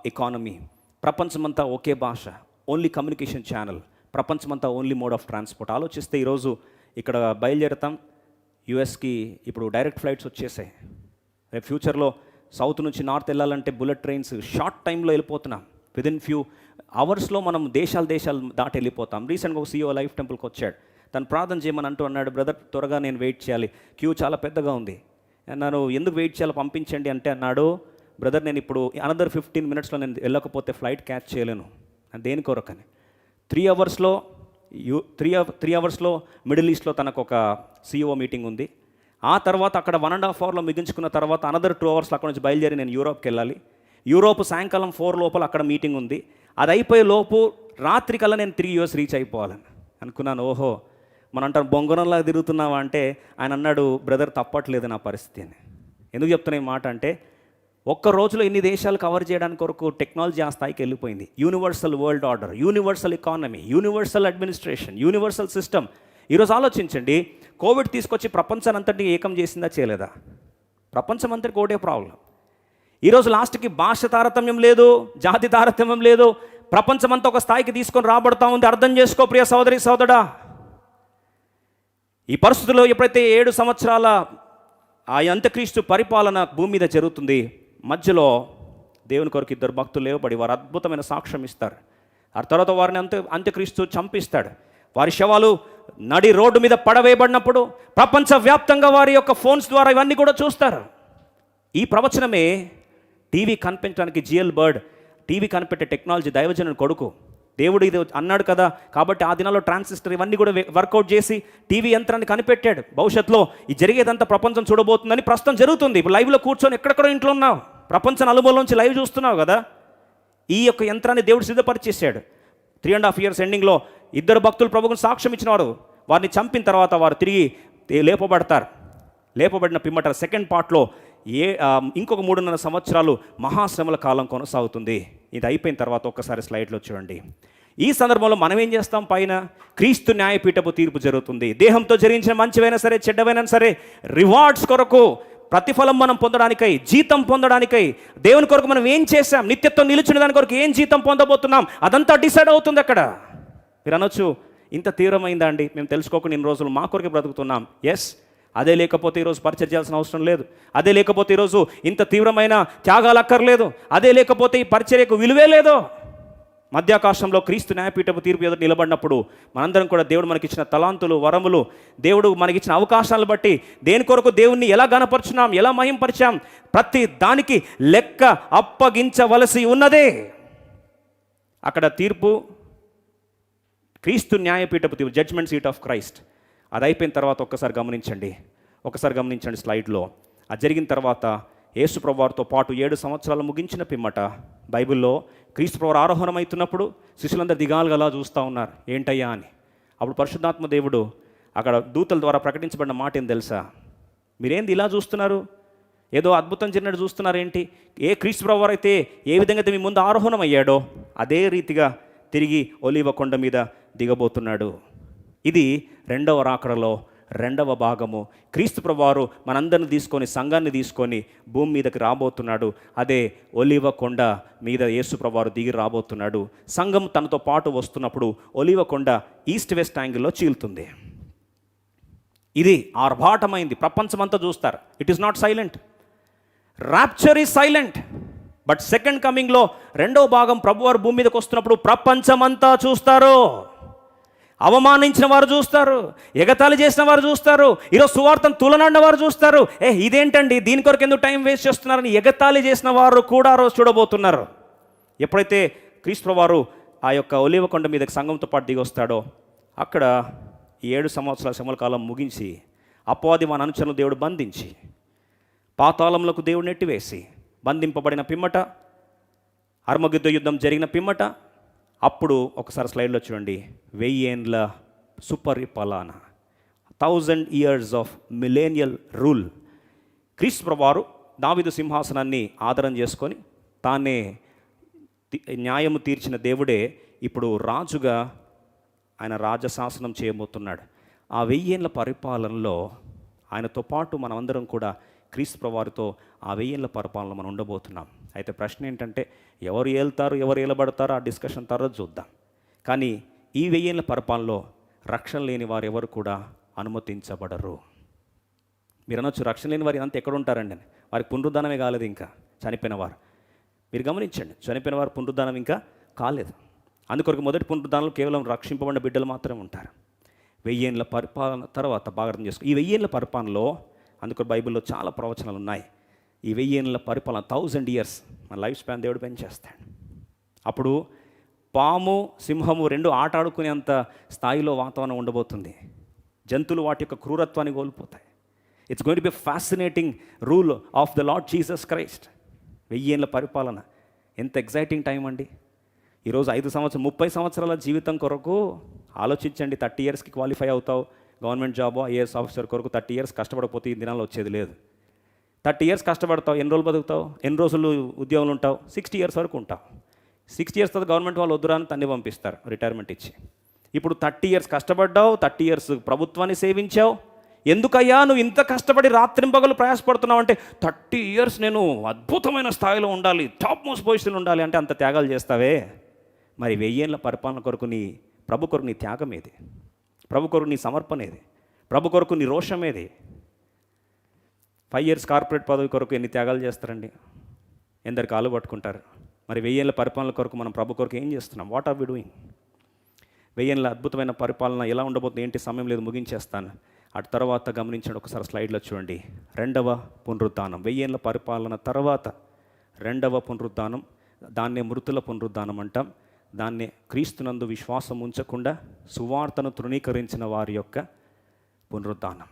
ఎకానమీ, ప్రపంచమంతా ఒకే భాష, ఓన్లీ కమ్యూనికేషన్ ఛానల్, ప్రపంచమంతా ఓన్లీ మోడ్ ఆఫ్ ట్రాన్స్పోర్ట్. ఆలోచిస్తే ఈరోజు ఇక్కడ బయలుదేరుతాం, యుఎస్కి ఇప్పుడు డైరెక్ట్ ఫ్లైట్స్ వచ్చేసాయి. రేపు ఫ్యూచర్లో సౌత్ నుంచి నార్త్ వెళ్ళాలంటే బుల్లెట్ ట్రైన్స్ షార్ట్ టైంలో వెళ్ళిపోతున్నాం. విదిన్ ఫ్యూ అవర్స్లో మనం దేశాలు దాటి వెళ్ళిపోతాం. రీసెంట్గా ఒక CEO లైఫ్ టెంపుల్కి వచ్చాడు. తను ప్రార్థన చేయమని అన్నాడు, బ్రదర్ త్వరగా నేను వెయిట్ చేయాలి, క్యూ చాలా పెద్దగా ఉంది అన్నాను. ఎందుకు వెయిట్ చేయాలో పంపించండి అంటే అన్నాడు, బ్రదర్ నేను ఇప్పుడు అనదర్ 15 minutesలో నేను వెళ్ళకపోతే ఫ్లైట్ క్యాచ్ చేయలేను. దేని కొరకని 3 అవర్స్లో మిడిల్ ఈస్ట్లో తనకు ఒక CEO మీటింగ్ ఉంది. ఆ తర్వాత అక్కడ 1.5 hourలో ముగించుకున్న తర్వాత అనదర్ 2 hours అక్కడ నుంచి బయలుదేరి నేను యూరోప్కి వెళ్ళాలి. యూరోప్ సాయంకాలం 4 లోపల అక్కడ మీటింగ్ ఉంది. అది అయిపోయే లోపు రాత్రి కల్లా నేను 3 US రీచ్ అయిపోవాలని అనుకున్నాను. ఓహో, మనం అంటారు బొంగరంలా తిరుగుతున్నావా అంటే ఆయన అన్నాడు, బ్రదర్ తప్పట్లేదు నా పరిస్థితి అని. ఎందుకు చెప్తున్నా ఈ మాట అంటే, ఒక్క రోజులో ఇన్ని దేశాలు కవర్ చేయడానికి కొరకు టెక్నాలజీ ఆ స్థాయికి వెళ్ళిపోయింది. Universal world order, universal economy, universal administration, universal system. ఈరోజు ఆలోచించండి, కోవిడ్ తీసుకొచ్చి ప్రపంచాన్ని అంతటి ఏకం చేసిందా చేయలేదా? ప్రపంచం అంతటికి ఒకటే ప్రాబ్లం. ఈరోజు లాస్ట్కి భాష తారతమ్యం లేదు, జాతి తారతమ్యం లేదు, ప్రపంచమంతా ఒక స్థాయికి తీసుకొని రాబడతా ఉంది. అర్థం చేసుకో ప్రియ సోదరి సోదరుడా. ఈ పరిస్థితుల్లో ఎప్పుడైతే 7 సంవత్సరాల ఆ అంత్యక్రీస్తు పరిపాలన భూమి మీద జరుగుతుంది, మధ్యలో దేవుని కొరకు 2 భక్తులు లేవబడి వారు అద్భుతమైన సాక్ష్యం ఇస్తారు. ఆ తర్వాత వారిని అంత్యక్రీస్తు చంపిస్తాడు. వారి శవాలు నడి రోడ్డు మీద పడవేయబడినప్పుడు ప్రపంచవ్యాప్తంగా వారి యొక్క ఫోన్స్ ద్వారా ఇవన్నీ కూడా చూస్తారు. ఈ ప్రవచనమే టీవీ కనిపించడానికి జిఎల్ బర్డ్ టీవీ కనిపెట్టే టెక్నాలజీ దైవజనుని కొడుకు. దేవుడు ఇది అన్నాడు కదా, కాబట్టి ఆ దినాల్లో ట్రాన్సిస్టర్ ఇవన్నీ కూడా వర్కౌట్ చేసి టీవీ యంత్రాన్ని కనిపెట్టాడు. భవిష్యత్తులో ఈ జరిగేదంతా ప్రపంచం చూడబోతుందని ప్రస్తుతం జరుగుతుంది. ఇప్పుడు లైవ్లో కూర్చొని ఎక్కడెక్కడో ఇంట్లో ఉన్నావు, ప్రపంచ నలుమూలలోంచి లైవ్ చూస్తున్నావు కదా. ఈ యొక్క యంత్రాన్ని దేవుడు సిద్ధపరిచేశాడు. 3.5 years ఎండింగ్లో 2 భక్తులు ప్రభువుకు సాక్ష్యం ఇచ్చినవారు, వారిని చంపిన తర్వాత వారు తిరిగి లేపబడతారు. లేపబడిన పిమ్మట సెకండ్ పార్ట్లో ఇంకొక 3.5 సంవత్సరాలు మహాశ్రమల కాలం కొనసాగుతుంది. ఇది అయిపోయిన తర్వాత ఒక్కసారి స్లైడ్లో చూడండి. ఈ సందర్భంలో మనం ఏం చేస్తాం? పైన క్రీస్తు న్యాయపీఠపు తీర్పు జరుగుతుంది. దేహంతో జరిగించిన మంచివైనా సరే చెడ్డవైనా సరే రివార్డ్స్ కొరకు, ప్రతిఫలం మనం పొందడానికై, జీతం పొందడానికై, దేవుని కొరకు మనం ఏం చేశాం, నిత్యత్వం నిలిచిన దాని కొరకు ఏం జీతం పొందబోతున్నాం, అదంతా డిసైడ్ అవుతుంది అక్కడ. మీరు అనొచ్చు, ఇంత తీవ్రమైందా అండి, మేము తెలుసుకోకుండా ఇన్ని రోజులు మా కొరకు బ్రతుకుతున్నాం. ఎస్, అదే లేకపోతే ఈరోజు పరిచయం చేయాల్సిన అవసరం లేదు. అదే లేకపోతే ఈరోజు ఇంత తీవ్రమైన త్యాగాలు అక్కర్లేదు. అదే లేకపోతే ఈ పరిచర్యకు విలువే లేదు. మధ్యాకాశంలో క్రీస్తు న్యాయపీఠపు తీర్పు ఎదుట నిలబడినప్పుడు మనందరం కూడా దేవుడు మనకిచ్చిన తలాంతులు, వరములు, దేవుడు మనకిచ్చిన అవకాశాలను బట్టి దేని కొరకు దేవుణ్ణి ఎలా గణపరిచినాం, ఎలా మహింపరిచాం, ప్రతి దానికి లెక్క అప్పగించవలసి ఉన్నదే. అక్కడ తీర్పు క్రీస్తు న్యాయపీఠపు తీర్పు, జడ్జ్మెంట్ సీట్ ఆఫ్ క్రైస్ట్. అది అయిపోయిన తర్వాత ఒకసారి గమనించండి స్లైడ్లో. అది జరిగిన తర్వాత యేసు ప్రభువారితో పాటు 7 సంవత్సరాలు ముగించిన పిమ్మట బైబిల్లో క్రీస్తు ప్రభువారు ఆరోహణం అవుతున్నప్పుడు శిష్యులందరూ దిగాలుగా అలా చూస్తూ ఉన్నారు, ఏంటయ్యా అని. అప్పుడు పరిశుద్ధాత్మ దేవుడు అక్కడ దూతల ద్వారా ప్రకటించబడిన మాట ఏం తెలుసా? మీరేంది ఇలా చూస్తున్నారు, ఏదో అద్భుతం జరిగినట్టు చూస్తున్నారు ఏంటి? క్రీస్తు ప్రభువారు అయితే ఏ విధంగా అయితే మీ ముందు ఆరోహణం అయ్యాడో అదే రీతిగా తిరిగి ఒలీవ కొండ మీద దిగబోతున్నాడు. ఇది 2వ రాకడలో రెండవ భాగము. క్రీస్తు ప్రభువారు మనందరిని తీసుకొని, సంఘాన్ని తీసుకొని భూమి మీదకి రాబోతున్నాడు. అదే ఒలీవ కొండ మీద యేసు ప్రభువారు దిగి రాబోతున్నాడు. సంఘం తనతో పాటు వస్తున్నప్పుడు ఒలీవ కొండ ఈస్ట్ వెస్ట్ యాంగిల్లో చీలుతుంది. ఇది ఆర్భాటమైంది, ప్రపంచమంతా చూస్తారు. It is not silent. Rapture is silent, but second కమింగ్లో రెండవ భాగం ప్రభువారు భూమి మీదకి వస్తున్నప్పుడు ప్రపంచమంతా చూస్తారు. అవమానించిన వారు చూస్తారు, ఎగతాళి చేసిన వారు చూస్తారు, ఈరోజు సువార్తను తులనాడిన వారు చూస్తారు. ఇదేంటండి, దీని కొరకు ఎందుకు టైం వేస్ట్ చేస్తున్నారని ఎగతాళి చేసిన వారు కూడా రోజు చూడబోతున్నారు. ఎప్పుడైతే క్రీస్తు ప్రభువారు ఆ యొక్క ఒలీవ కొండ మీదకి సంఘంతో పాటు దిగి వస్తాడో, అక్కడ 7 సంవత్సరాల శ్రమల కాలం ముగించి అపవాది మన అనుచరులను దేవుడు బంధించి పాతాళంలోకి దేవుడు నెట్టివేసి బంధింపబడిన పిమ్మట, అర్మగిద్ద యుద్ధం జరిగిన పిమ్మట, అప్పుడు ఒకసారి స్లైడ్లో చూడండి, 1000 ఏండ్ల సుపరిపాలన, 1000 years ఆఫ్ మిలేనియల్ రూల్. క్రీస్తు ప్రభువారు దావీదు సింహాసనాన్ని ఆదరణ చేసుకొని తానే న్యాయము తీర్చిన దేవుడే ఇప్పుడు రాజుగా ఆయన రాజశాసనం చేయబోతున్నాడు. ఆ 1000 ఏండ్ల పరిపాలనలో ఆయనతో పాటు మనమందరం కూడా క్రీస్తు ప్రభువారితో ఆ 1000 ఏండ్ల పరిపాలన మనం ఉండబోతున్నాం. అయితే ప్రశ్న ఏంటంటే, ఎవరు ఏలుతారు, ఎవరు ఏలబడతారో ఆ డిస్కషన్ తర్వాత చూద్దాం. కానీ ఈ 1000 ఏండ్ల పరిపాలనలో రక్షణ లేని వారు ఎవరు కూడా అనుమతించబడరు. మీరు అనొచ్చు, రక్షణ లేని వారు అంతా ఎక్కడ ఉంటారండి అని. వారికి పునరుద్ధానమే కాలేదు, ఇంకా చనిపోయిన వారు. మీరు గమనించండి, చనిపోయిన వారు పునరుద్ధానం ఇంకా కాలేదు. అందుకొరకు మొదటి పునరుద్ధానంలో కేవలం రక్షింపబడిన బిడ్డలు మాత్రమే ఉంటారు. 1000 ఏండ్ల పరిపాలన తర్వాత బాగా అర్థం చేసుకో. ఈ 1000 ఏండ్ల పరిపాలనలో అందుకు బైబిల్లో చాలా ప్రవచనాలు ఉన్నాయి. ఈ 1000 ఏండ్ల పరిపాలన 1000 years మన లైఫ్ స్పాన్ దేవుడు పెంచేస్తాడు. అప్పుడు పాము సింహము రెండు ఆట ఆడుకునేంత స్థాయిలో వాతావరణం ఉండబోతుంది. జంతువులు వాటి యొక్క క్రూరత్వాన్ని కోల్పోతాయి. It's going to be fascinating rule of the Lord Jesus Christ. 1000 ఏండ్ల పరిపాలన ఎంత ఎగ్జైటింగ్ టైం అండి. ఈరోజు 30 సంవత్సరాల జీవితం కొరకు ఆలోచించండి. 30 yearsకి క్వాలిఫై అవుతావు, గవర్నమెంట్ జాబ్, ఐఏఎస్ ఆఫీసర్ కొరకు 30 years కష్టపడకపోతే ఈ దినాల్లో వచ్చేది లేదు. 30 years కష్టపడతావు, ఎన్ని రోజులు బతుకుతావు, ఎన్ని రోజులు ఉద్యోగంలో ఉంటావు, 60 years వరకు ఉంటావు. 60 years తర్వాత గవర్నమెంట్ వాళ్ళు వద్దురా అని తన్ని పంపిస్తారు రిటైర్మెంట్ ఇచ్చి. ఇప్పుడు 30 years కష్టపడ్డావు, 30 years ప్రభుత్వాన్ని సేవించావు. ఎందుకయ్యా నువ్వు ఇంత కష్టపడి రాత్రింపగలు ప్రయాసపడుతున్నావు అంటే, 30 years నేను అద్భుతమైన స్థాయిలో ఉండాలి, టాప్ మోస్ట్ పొజిషన్లో ఉండాలి అంటే అంత త్యాగాలు చేస్తావే. మరి 1000 ఏండ్ల పరిపాలన కొరకు నీ ప్రభు కొరకు నీ త్యాగం ఏది? ప్రభు కొరకు నీ సమర్పణ ఏది? ప్రభు కొరకు నీ రోషం ఏది? 5 years కార్పొరేట్ పదవి కొరకు ఎన్ని త్యాగాలు చేస్తారండి, ఎందరు కాలు పట్టుకుంటారు. మరి 1000 ఏండ్ల పరిపాలన కొరకు మనం ప్రభు కొరకు ఏం చేస్తున్నాం? What are we doing? 1000 ఏండ్ల అద్భుతమైన పరిపాలన ఎలా ఉండబోతుంది ఏంటి? సమయం లేదు, ముగించేస్తాను. అటు తర్వాత గమనించండి, ఒకసారి స్లైడ్లో చూడండి. రెండవ పునరుద్ధానం, 1000 ఏండ్ల పరిపాలన తర్వాత రెండవ పునరుద్ధానం. దాన్నే మృతుల పునరుద్ధానం అంటాం. దాన్నే క్రీస్తునందు విశ్వాసం ఉంచకుండా సువార్తను తృణీకరించిన వారి యొక్క పునరుద్ధానం.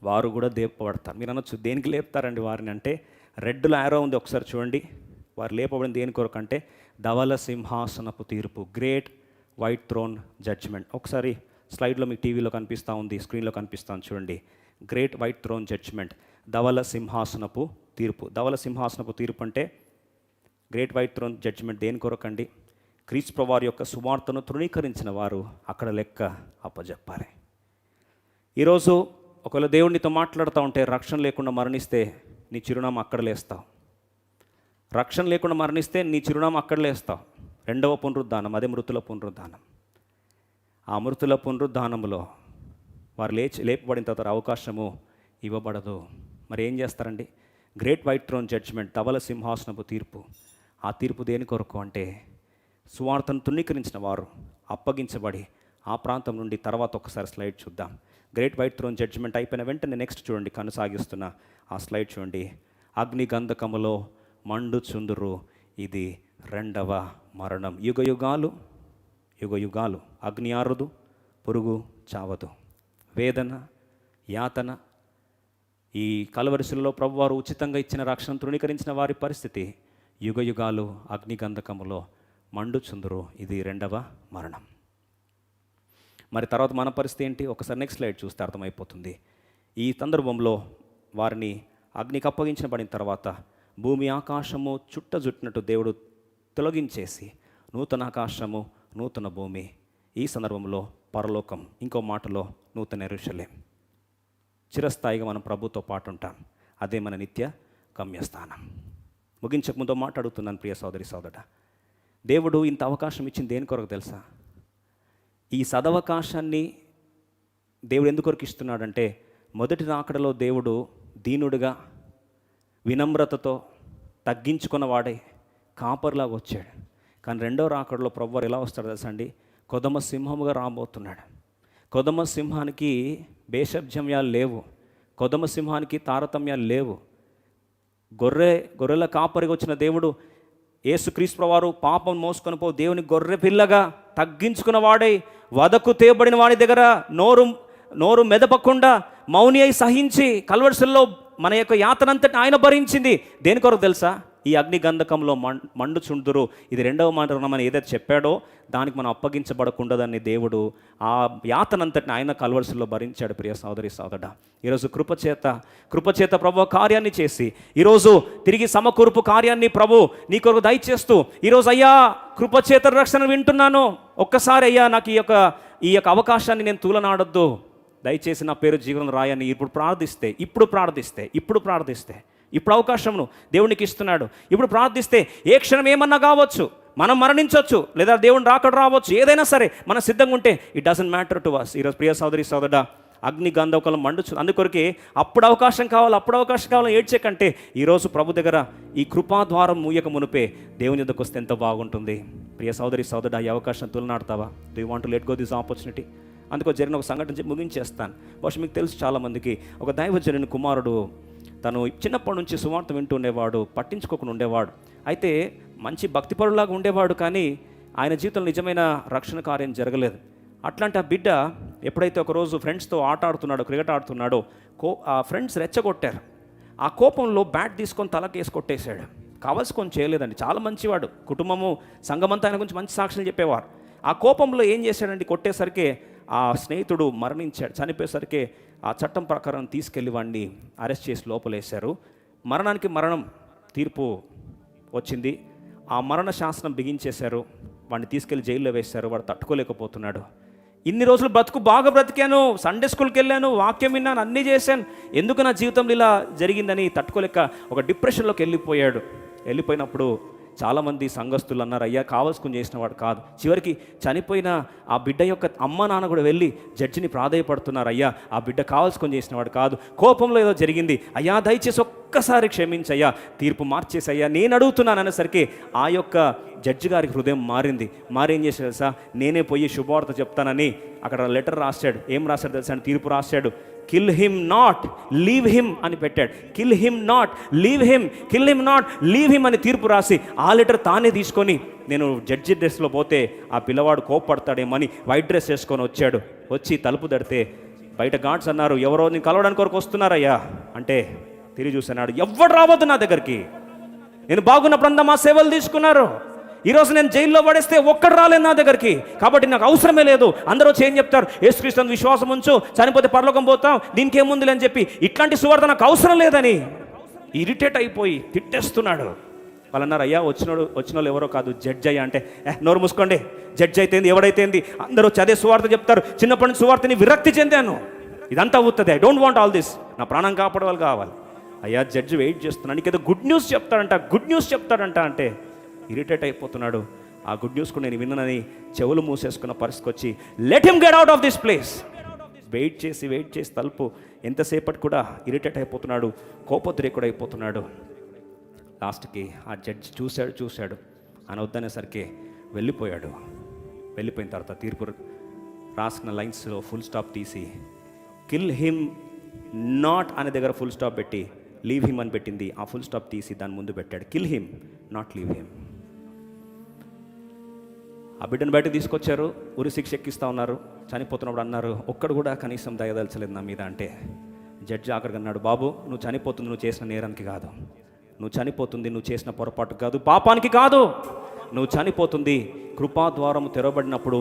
వారు కూడా లేపబడతారు. మీరు అనొచ్చు, దేనికి లేపుతారండి వారిని అంటే, రెడ్లో యారో ఉంది, ఒకసారి చూడండి. వారు లేపబడిన దేని కొరకు అంటే, ధవల సింహాసనపు తీర్పు, గ్రేట్ వైట్ థ్రోన్ జడ్జిమెంట్. ఒకసారి స్లైడ్లో మీకు టీవీలో కనిపిస్తూ ఉంది, స్క్రీన్లో కనిపిస్తాను చూడండి. గ్రేట్ వైట్ థ్రోన్ జడ్జిమెంట్, ధవల సింహాసనపు తీర్పు. ధవల సింహాసనపు తీర్పు అంటే గ్రేట్ వైట్ థ్రోన్ జడ్జిమెంట్ దేని కొరకండి? క్రీస్తు ప్రభువారి యొక్క సువార్తను తృణీకరించిన వారు అక్కడ లెక్క అప్పజెప్పాలి. ఈరోజు ఒకవేళ దేవుడినితో మాట్లాడుతూ ఉంటే, రక్షణ లేకుండా మరణిస్తే నీ చిరునామా అక్కడ లేస్తావు. రక్షణ లేకుండా మరణిస్తే నీ చిరునామా అక్కడ లేస్తావు. రెండవ పునరుద్ధానం, అదే మృతుల పునరుద్ధానం. ఆ మృతుల పునరుద్ధానంలో వారు లేపబడిన తర్వాత అవకాశము ఇవ్వబడదు. మరి ఏం చేస్తారండి? గ్రేట్ వైట్ థ్రోన్ జడ్జిమెంట్, ధవల సింహాసనపు తీర్పు. ఆ తీర్పు దేని కొరకు అంటే, సువార్తను తృణీకరించిన వారు అప్పగించబడి ఆ ప్రాంతం నుండి తర్వాత ఒకసారి స్లైడ్ చూద్దాం. గ్రేట్ వైట్ థ్రోన్ జడ్జిమెంట్ అయిపోయిన వెంటనే నెక్స్ట్ చూడండి, కొనసాగిస్తున్న ఆ స్లైడ్ చూడండి. అగ్ని గంధకములో మండుచుందురు, ఇది రెండవ మరణం. యుగ యుగాలు అగ్ని ఆరుదు, పురుగు చావదు. వేదన, యాతన, ఈ కలవరిశిలలో ప్రభువారు ఉచితంగా ఇచ్చిన రక్షణ తృణీకరించిన వారి పరిస్థితి యుగ యుగాలు అగ్ని గంధకములో మండుచుందురు, ఇది రెండవ మరణం. మరి తర్వాత మన పరిస్థితి ఏంటి? ఒకసారి నెక్స్ట్ స్లైడ్ చూస్తే అర్థమైపోతుంది. ఈ సందర్భంలో వారిని అగ్నికి అప్పగించబడిన తర్వాత భూమి ఆకాశము చుట్టజుట్టినట్టు దేవుడు తొలగించేసి నూతన ఆకాశము, నూతన భూమి, ఈ సందర్భంలో పరలోకం, ఇంకో మాటలో నూతన యెరూషలేం. చిరస్థాయిగా మనం ప్రభుతో పాటు ఉంటాం. అదే మన నిత్య గమ్యస్థానం. ముగించక ముందు మాట్లాడుతున్నాను ప్రియ సోదరి సోదరుడా. దేవుడు ఇంత అవకాశం ఇచ్చింది దేని కొరకు తెలుసా? ఈ సదవకాశాన్ని దేవుడు ఎందుకొరకు ఇస్తున్నాడంటే, మొదటి రాకడలో దేవుడు దీనుడుగా వినమ్రతతో తగ్గించుకున్న వాడే కాపర్లాగా వచ్చాడు. కానీ రెండో రాకడలో ప్రభువారు ఎలా వస్తాడు తెలుసా అండి? కొదమ సింహముగా రాబోతున్నాడు. కొదమ సింహానికి భేషజమ్యాలు లేవు, కొదమ సింహానికి తారతమ్యాలు లేవు. గొర్రెల కాపరిగా వచ్చిన దేవుడు యేసుక్రీస్తు ప్రభువారు పాపం మోసుకొని దేవుని గొర్రె పిల్లగా తగ్గించుకున్న వాడై, వదకు తేబడిన వాడి దగ్గర నోరు మెదపకుండా మౌని అయి సహించి కల్వరిశిలలో మన యొక్క యాతనంతటి ఆయన భరించింది. దేని కొరకు తెలుసా? ఈ అగ్ని గంధకంలో మండుచుందురు, ఇది రెండవ మరణమని ఏదైతే చెప్పాడో దానికి మనం అప్పగించబడకుండదని దేవుడు ఆ యాతనంతటిని ఆయన కల్వరిశిలలో భరించాడు. ప్రియ సోదరి సోదరుడా, ఈరోజు కృపచేత ప్రభు కార్యాన్ని చేసి, ఈరోజు తిరిగి సమకూర్పు కార్యాన్ని ప్రభు నీ కొరకు దయచేస్తూ, ఈరోజు అయ్యా కృపచేత రక్షణ వింటున్నాను, ఒక్కసారి అయ్యా నాకు ఈ యొక్క అవకాశాన్ని నేను తూలనాడొద్దు, దయచేసి నా పేరు జీవనం రాయని ఇప్పుడు ప్రార్థిస్తే ఇప్పుడు అవకాశమును దేవునికి ఇస్తున్నాడు. ఇప్పుడు ప్రార్థిస్తే ఏ క్షణం ఏమన్నా కావచ్చు, మనం మరణించవచ్చు, లేదా దేవుని రాకడ రావచ్చు, ఏదైనా సరే మనం సిద్ధంగా ఉంటే it doesn't matter to us. ఈరోజు ప్రియ సోదరి సోదరుడా, అగ్ని గంధకం మండుచు, అందుకొరకే అప్పుడు అవకాశం కావాలి ఏడ్చే కంటే ఈరోజు ప్రభు దగ్గర ఈ కృపాద్వారం మూయక మునిపే దేవుని దగ్గరకు వస్తే ఎంత బాగుంటుంది. ప్రియ సోదరి సోదరుడా, ఈ అవకాశం తులనాడతావా? Do you want to let go this opportunity? అందుకో జరిగిన ఒక సంఘటన ముగించేస్తాను. బహుశా మీకు తెలుసు, చాలామందికి ఒక దైవజనుని కుమారుడు, తను చిన్నప్పటి నుంచి సువార్త వింటూ ఉండేవాడు, పట్టించుకోకుండా ఉండేవాడు. అయితే మంచి భక్తిపరులాగా ఉండేవాడు, కానీ ఆయన జీవితంలో నిజమైన రక్షణ కార్యం జరగలేదు. అట్లాంటి ఆ బిడ్డ ఎప్పుడైతే ఒకరోజు ఫ్రెండ్స్తో క్రికెట్ ఆడుతున్నాడో, ఆ ఫ్రెండ్స్ రెచ్చగొట్టారు. ఆ కోపంలో బ్యాట్ తీసుకొని తలకేసి కొట్టేశాడు. కావాల్సుకొని చేయలేదండి, చాలా మంచివాడు, కుటుంబము సంఘమంతా ఆయన గురించి మంచి సాక్ష్యాలు చెప్పేవారు. ఆ కోపంలో ఏం చేశాడండి, కొట్టేసరికి ఆ స్నేహితుడు మరణించాడు. చనిపోయేసరికి ఆ చట్టం ప్రకారం తీసుకెళ్ళి వాడిని అరెస్ట్ చేసి లోపలేశారు. మరణానికి మరణం తీర్పు వచ్చింది. ఆ మరణ శాసనం బిగించేశారు. వాడిని తీసుకెళ్ళి జైల్లో వేశారు. వాడు తట్టుకోలేకపోతున్నాడు. ఇన్ని రోజులు బాగా బ్రతికాను, సండే స్కూల్కి వెళ్ళాను, వాక్యం విన్నాను, అన్నీ చేశాను, ఎందుకు నా జీవితంలో ఇలా జరిగిందని తట్టుకోలేక ఒక డిప్రెషన్లోకి వెళ్ళిపోయినప్పుడు చాలామంది సంఘస్థులు అన్నారు, అయ్యా కావాల్సుకుని చేసిన వాడు కాదు. చివరికి చనిపోయిన ఆ బిడ్డ యొక్క అమ్మ నాన్న కూడా వెళ్ళి జడ్జిని ప్రాధేయపడుతున్నారు, అయ్యా ఆ బిడ్డ కావాల్సుకొని చేసిన వాడు కాదు, కోపంలో ఏదో జరిగింది, అయ్యా దయచేసి ఒక్కసారి క్షమించయ్యా, తీర్పు మార్చేసయ్యా, నేను అడుగుతున్నాను అనేసరికి ఆ యొక్క జడ్జి గారికి హృదయం మారి ఏం చేశాడు తెలుసా? నేనే పోయి శుభవార్త చెప్తానని అక్కడ లెటర్ రాశాడు. ఏం రాశాడు తెలుసా? తీర్పు రాశాడు, kill him not leave him అని పెట్టాడు. Kill him not leave him, kill him not leave him అని తీర్పు రాసి ఆ లెటర్ తానే తీసుకొని నేను జడ్జి డ్రెస్లో పోతే ఆ పిల్లవాడు కోప్పడతాడేమని వైట్ డ్రెస్ వేసుకొని వచ్చి తలుపు తడితే బయట గార్డ్స్ అన్నారు, ఎవరో నేను కలవడానికి కొరకు వస్తున్నారయ్యా అంటే తిరిగి చూస్తున్నాడు, ఎవ్వడు రావద్దు నా దగ్గరికి, నేను బాగున్నప్పుడంతా మా సేవలు తీసుకున్నారు, ఈరోజు నేను జైల్లో పడేస్తే ఒక్కడు రాలేదు నా దగ్గరికి, కాబట్టి నాకు అవసరమే లేదు. అందరూ వచ్చి ఏం చెప్తారు, యేసుక్రీస్తుని విశ్వాసం ఉంచు, చనిపోతే పరలోకం పోతాం, దీనికి ఏముంది అని చెప్పి ఇట్లాంటి సువార్త నాకు అవసరం లేదని ఇరిటేట్ అయిపోయి తిట్టేస్తున్నాడు. వాళ్ళు అన్నారు, అయ్యా వచ్చిన వాళ్ళు ఎవరో కాదు, జడ్జి అయ్యా అంటే, నోరు మూసుకోండి, జడ్జి అయితేంది ఎవడైతేంది, అందరూ వచ్చి అదే సువార్త చెప్తారు, చిన్నప్పటి నుంచి సువార్తని విరక్తి చెందాను, ఇదంతా అవుతుంది, I don't want all this, నా ప్రాణం కాపాడే వాళ్ళు కావాలి. అయ్యా జడ్జి వెయిట్ చేస్తున్నాను, నీకేదో గుడ్ న్యూస్ చెప్తాడంట అంటే ఇరిటేట్ అయిపోతున్నాడు. ఆ గుడ్ న్యూస్ కూడా నేను విన్నానని చెవులు మూసేసుకున్న పరిస్థితికి వచ్చి let him get out of this place. Wait చేసి తలుపు ఎంతసేపటి కూడా ఇరిటేట్ అయిపోతున్నాడు, కోపోద్రేకుడు అయిపోతున్నాడు. లాస్ట్కి ఆ జడ్జి చూశాడు ఆయన వద్దనేసరికి వెళ్ళిపోయిన తర్వాత తీర్పు రాసిన లైన్స్లో ఫుల్ స్టాప్ తీసి కిల్ హిమ్ నాట్ అనే దగ్గర ఫుల్ స్టాప్ పెట్టి లీవ్ హిమ్ అని పెట్టింది, ఆ ఫుల్ స్టాప్ తీసి దాని ముందు పెట్టాడు, kill him not leave him. ఆ బిడ్డను బయటకు తీసుకొచ్చారు, ఉరి శిక్ష ఎక్కిస్తూ ఉన్నారు. చనిపోతున్నప్పుడు అన్నారు, ఒక్కడు కూడా కనీసం దయదలచలేదు నా మీద అంటే జడ్జి ఆఖరికి అన్నాడు, బాబు నువ్వు చనిపోతుంది నువ్వు చేసిన నేరానికి కాదు, నువ్వు చనిపోతుంది నువ్వు చేసిన పొరపాటు కాదు, పాపానికి కాదు, నువ్వు కృపాద్వారం తెరవబడినప్పుడు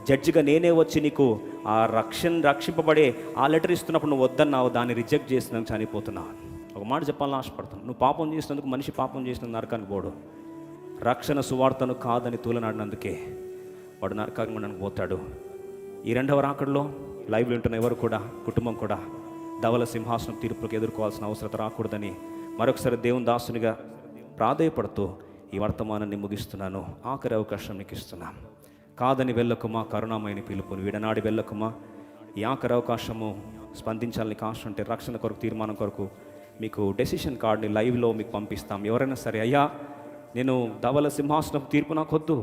జడ్జిగా నేనే వచ్చి నీకు ఆ రక్షింపబడే ఆ లెటర్ ఇస్తున్నప్పుడు నువ్వు వద్దన్నావు, దాన్ని రిజెక్ట్ చేసినందుకు చనిపోతున్నావు. ఒక మాట చెప్పాలని ఆశపడుతున్నాను, నువ్వు పాపం చేసినందుకు మనిషి పాపం చేసినందుకు నరకానికి పోడు, రక్షణ సువార్తను కాదని తూలనాడినందుకే వాడు నరకానికి పోతాడు. ఈ రెండవ రాకడలో లైవ్ వింటున్న ఎవరు కూడా కుటుంబం కూడా ధవల సింహాసనం తీర్పులకు ఎదుర్కోవాల్సిన అవసరం రాకూడదని మరొకసారి దేవుని దాసునిగా ప్రాధేయపడుతూ ఈ వర్తమానాన్ని ముగిస్తున్నాను. ఆఖరి అవకాశం నీకు ఇస్తున్నాను. కాదని వెళ్ళకుమా, కరుణామయని పిలుపుని విడనాడి వెళ్ళకుమా. ఈ ఆఖరి అవకాశము స్పందించాలని కాశ ఉంటే రక్షణ కొరకు, తీర్మానం కొరకు మీకు డెసిషన్ కార్డ్ని లైవ్లో మీకు పంపిస్తాం. ఎవరైనా సరే, అయ్యా నేను ధవల సింహాసనం తీర్పు నాకు వద్దు,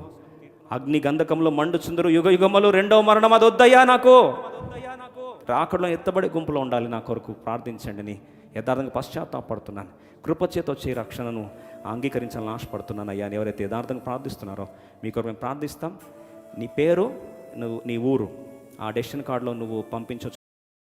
అగ్ని గంధకంలో మండుచుందరు యుగ యుగములు రెండవ మరణం అది వద్దయ్యా, నాకు రాకడలో ఎత్తబడే గుంపులో ఉండాలి, నా కొరకు ప్రార్థించండి అని యథార్థంగా పశ్చాత్తాపడుతున్నాను. కృపచేత వచ్చే రక్షణను అంగీకరించాలని ఆశపడుతున్నాను అయ్యా అని ఎవరైతే యథార్థంగా ప్రార్థిస్తున్నారో మీ కొరకు మేము ప్రార్థిస్తాం. నీ పేరు, నీ ఊరు ఆ డెసిషన్ కార్డులో నువ్వు పంపించవచ్చు.